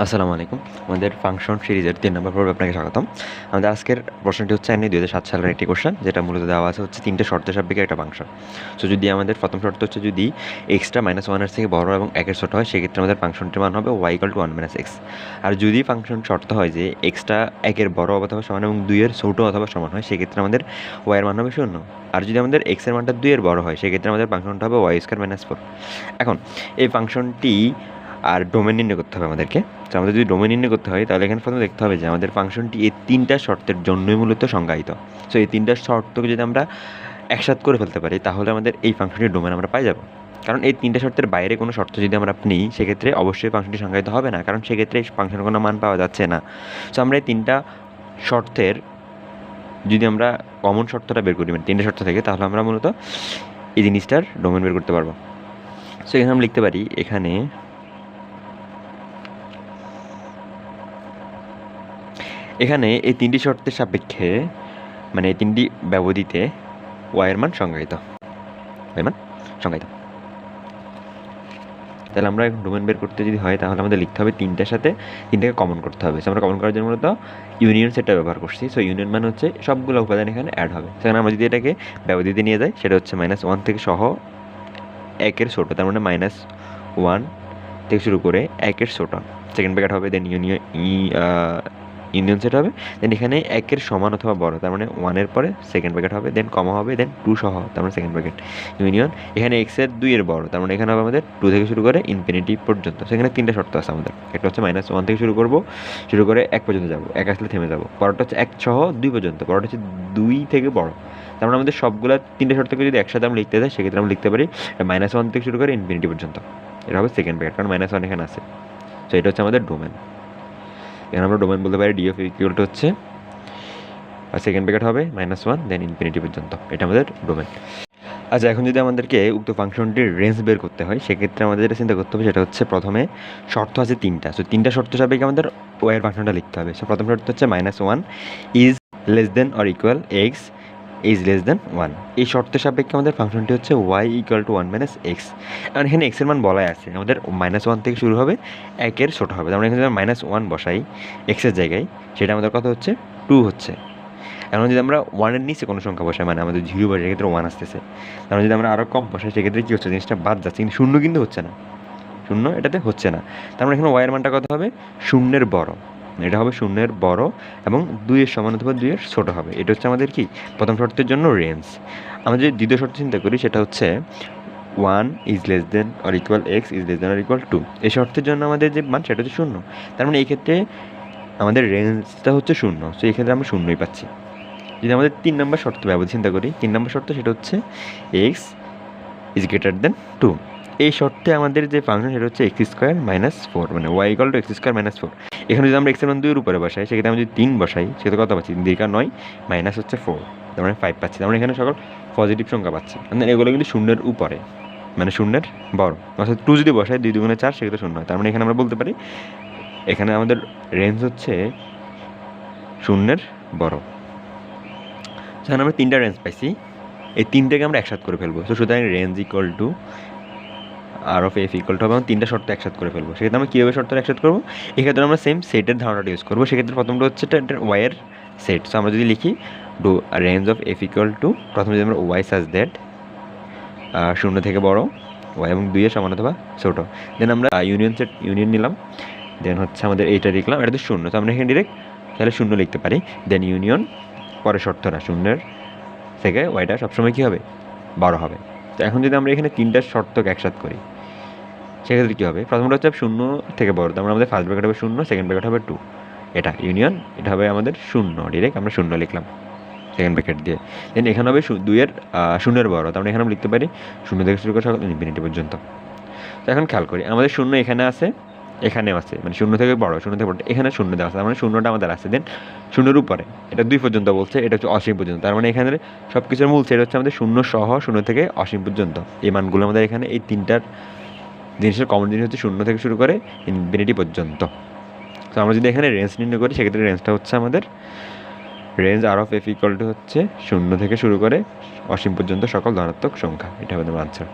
আসসালামু আলাইকুম। আমাদের ফাংশন সিরিজের ৩ নম্বর পর্বে আপনাকে স্বাগতম। আমাদের আজকের প্রশ্নটি হচ্ছে এমনি ২০০৭ সালের একটি কোয়েশ্চেন, যেটা মূলত দেওয়া আছে হচ্ছে ৩ টে শর্তের সাপেক্ষে একটা ফাংশন। সো যদি আমাদের প্রথম শর্ত হচ্ছে যদি এক্সটা -1 এর থেকে বড় এবং ১ এর ছোট হয়, সেক্ষেত্রে আমাদের ফাংশনটির মান হবে y = 1 - x। আর যদি ফাংশন শর্ত হয় যে এক্সটা ১ এর বড় অথবা সমান এবং ২ এর ছোট অথবা সমান হয়, সেক্ষেত্রে আমাদের y এর মান হবে ০। আর যদি আমাদের x এর মানটা ২ এর বড় হয়, সেক্ষেত্রে আমাদের ফাংশনটা হবে y² - 4। এখন এই ফাংশনটি আর ডোমেন নির্ণয় করতে হবে আমাদেরকে। তো আমাদের যদি ডোমেন নির্ণয় করতে হয়, তাহলে এখানে প্রথমে দেখতে হবে যে আমাদের ফাংশনটি এই ৩টা শর্তের জন্যই মূলত সংজ্ঞায়িত। সো এই ৩টা শর্তকে যদি আমরা একসাথে করে ফেলতে পারি, তাহলে আমাদের এই ফাংশনটির ডোমেন আমরা পাই যাব। কারণ এই ৩টা শর্তের বাইরে কোনো শর্ত যদি আমরা নিই, সেক্ষেত্রে অবশ্যই ফাংশনটি সংজ্ঞায়িত হবে না, কারণ সেক্ষেত্রে এই ফাংশনের কোনো মান পাওয়া যাচ্ছে না। সো আমরা এই ৩টা শর্তের যদি আমরা কমন শর্তটা বের করি, মানে ৩টা শর্ত থেকে, তাহলে আমরা মূলত এই জিনিসটার ডোমেন বের করতে পারবো। সো এখানে আমরা লিখতে পারি, এখানে এই ৩টি শর্তের সাপেক্ষে, মানে এই ৩টি ব্যবধিতে y এর মান সংজ্ঞায়িত। তাহলে আমরা এখন ডোমেন বের করতে যদি হয়, তাহলে আমাদের লিখতে হবে ৩টার সাথে ৩টাকে কমন করতে হবে। সো আমরা কমন করার জন্য মূলত ইউনিয়ন সেটটা ব্যবহার করছি। সো ইউনিয়ন মানে হচ্ছে সবগুলো উপাদান এখানে অ্যাড হবে। সেখানে আমরা যদি এটাকে ব্যবধিতে নিয়ে যাই, সেটা হচ্ছে -1 থেকে সহ ১ এর ছোট, তার মানে -1 থেকে শুরু করে ১ এর ছোট, সেকেন্ড ব্র্যাকেট হবে, দেন ইউনিয়ন সেট হবে, দেন এখানে ১ এর সমান অথবা বড়, তার মানে 1 এর পরে সেকেন্ড ব্র্যাকেট হবে, দেন কমা হবে, দেন 2 সহ, তার মানে সেকেন্ড ব্র্যাকেট ইউনিয়ন। এখানে x এর 2 এর বড়, তার মানে এখানে হবে আমাদের 2 থেকে শুরু করে ইনফিনিটি পর্যন্ত। সেখানে ৩টা শর্ত আছে আমাদের। একটা হচ্ছে -1 থেকে শুরু করে 1 পর্যন্ত যাবো, 1 আসলে থেমে যাবো। পরটা হচ্ছে 1 সহ 2 পর্যন্ত, পরটা হচ্ছে 2 থেকে বড়। তার মানে আমাদের সবগুলো 3টে শর্তকে যদি একসাথে আমরা লিখতে যাই, সেক্ষেত্রে আমরা লিখতে পারি -1 থেকে শুরু করে ইনফিনিটি পর্যন্ত। এটা হবে সেকেন্ড ব্র্যাকেট, কারণ -1 এখানে আছে। তো এটা হচ্ছে আমাদের ডোমেন। এখানে আমরা ডোমেন বলতে পারি DF ইকুয়াল টু হচ্ছে সেকেন্ড ব্র্যাকেট হবে -1 দেন ইনফিনিটি পর্যন্ত। এটা আমাদের ডোমেন। আচ্ছা, এখন যদি আমাদেরকে উক্ত ফাংশনটির রেঞ্জ বের করতে হয়, সেক্ষেত্রে আমাদের যেটা চিন্তা করতে হবে, সেটা হচ্ছে প্রথমে শর্ত আছে 3টা। সো 3টা শর্ত সাপেক্ষে আমাদের ওয়াই এর ফাংশনটা লিখতে হবে। সো প্রথম শর্ত হচ্ছে -1 is less than or equal x is less than 1। এই শর্তের সাপেক্ষে আমাদের ফাংশনটি হচ্ছে y = 1 - x। কারণ এখানে x এর মান বলাই আছে, আমাদের -1 থেকে শুরু হবে, 1 এর ছোট হবে। আমরা এখানে যদি -1 বসাই x এর জায়গায়, সেটা আমাদের কত হচ্ছে, 2 হচ্ছে। এখন যদি আমরা 1 এর নিচে কোনো সংখ্যা বসাই, মানে আমাদের 0 বসাই, সেক্ষেত্রে 1 আসতেছে। কারণ যদি আমরা আরও কম বসাই, সেক্ষেত্রে কী হচ্ছে, জিনিসটা বাদ যাচ্ছে, কিন্তু শূন্য কিন্তু হচ্ছে না, শূন্য এটাতে হচ্ছে না। তার মানে এখানে y এর মানটা কত হবে, 0-এর বড়। এটা হবে 0-এর বড় এবং 2 এর সমান অথবা 2 এর ছোট হবে। এটা হচ্ছে আমাদের কি প্রথম শর্তের জন্য রেঞ্জ। আমরা যদি দ্বিতীয় শর্ত চিন্তা করি, সেটা হচ্ছে 1 is less than or equal x is less than or equal 2। এই শর্তের জন্য আমাদের যে মান, সেটা হচ্ছে 0। তার মানে এই ক্ষেত্রে আমাদের রেঞ্জটা হচ্ছে 0। সো এই ক্ষেত্রে আমরা 0ই পাচ্ছি। যদি আমাদের 3 নম্বর শর্ত ব্যবধি চিন্তা করি, 3 নম্বর শর্ত সেটা হচ্ছে x ইজ গ্রেটার দেন 2। এই শর্তে আমাদের যে ফাংশন, সেটা হচ্ছে x² - 4, মানে y = x² - 4। এখানে যদি আমরা x এর মান 2 এর উপরে বসাই, সেক্ষেত্রে আমরা যদি 3 বসাই, সেক্ষেত্রে কত পাচ্ছি, 9 মাইনাস হচ্ছে 4, তার মানে 5 পাচ্ছি। তার মানে এখানে সকল পজিটিভ সংখ্যা পাচ্ছি। মানে এগুলো কিন্তু 0-এর উপরে, মানে 0-এর বড়। অর্থাৎ 2 যদি বসাই, 2 × 4, সেক্ষেত্রে 0 হয়। তার মানে এখানে আমরা বলতে পারি এখানে আমাদের রেঞ্জ হচ্ছে 0-এর বড়। সেখানে আমরা 3টা রেঞ্জ পাইছি, এই 3টাকে আমরা একসাথে করে ফেলবো। তো সুতরাং range equal to R(f) equal to হবে, আমরা 3টা শর্ত একসাথে করে ফেলবো। সেক্ষেত্রে আমরা কীভাবে শর্তটা একসাথে করবো, এক্ষেত্রে আমরা সেম সেটের ধারণাটা ইউজ করবো। সেক্ষেত্রে প্রথমটা হচ্ছে ওয়াইয়ের সেট। সো আমরা যদি লিখি range of f equal to, প্রথমে যদি আমরা ওয়াই সাজ দ্যাট 0 থেকে বড়, ওয়াই এবং 2 এর সমান অথবা ছোট, দেন আমরা ইউনিয়ন নিলাম, দেন হচ্ছে আমাদের এইটা লিখলাম, এটা তো 0। তো আমরা এখানে ডিরেক্ট তাহলে 0 লিখতে পারি, দেন ইউনিয়ন পরে শর্তটা 0-এর থেকে ওয়াইটা সবসময় কী হবে, বড় হবে। তো এখন যদি আমরা এখানে 3টা শর্তকে একসাথে করি, সেক্ষেত্রে কী হবে, প্রথমটা হচ্ছে 0 থেকে বড়, তার মানে আমাদের ফার্স্ট ব্র্যাকেট হবে 0, সেকেন্ড ব্র্যাকেট হবে 2, এটা ইউনিয়ন, এটা হবে আমাদের 0, ডিরেক্ট আমরা 0 লিখলাম সেকেন্ড ব্র্যাকেট দিয়ে। দেন এখানে হবে 2-এর 0-এর বড়, তার মানে এখানে আমরা লিখতে পারি 0 থেকে শুরু করে সকল ইনফিনিটি পর্যন্ত। তো এখন খেয়াল করি, আমাদের 0 এখানে আছে, এখানেও আছে, মানে 0 থেকে বড়, 0 থেকে বড়, এখানে 0 দেওয়া আছে, তার মানে 0টা আমাদের আছে। দেন 0-এর উপরে এটা 2 পর্যন্ত বলছে, এটা হচ্ছে অসীম পর্যন্ত, তার মানে এখানে সব কিছুর মূল সেট হচ্ছে আমাদের 0 সহ 0 থেকে অসীম পর্যন্ত। এই মানগুলো আমাদের এখানে এই 3টার জিনিসের কমন জিনিস হচ্ছে 0 থেকে শুরু করে ইনফিনিটি পর্যন্ত। তো আমরা যদি এখানে রেঞ্জ নির্ণয় করি, সেক্ষেত্রে রেঞ্জটা হচ্ছে আমাদের রেঞ্জ R(f) ইকুয়াল টু হচ্ছে 0 থেকে শুরু করে অসীম পর্যন্ত সকল ধনাত্মক সংখ্যা। এটা আমাদের আনসার।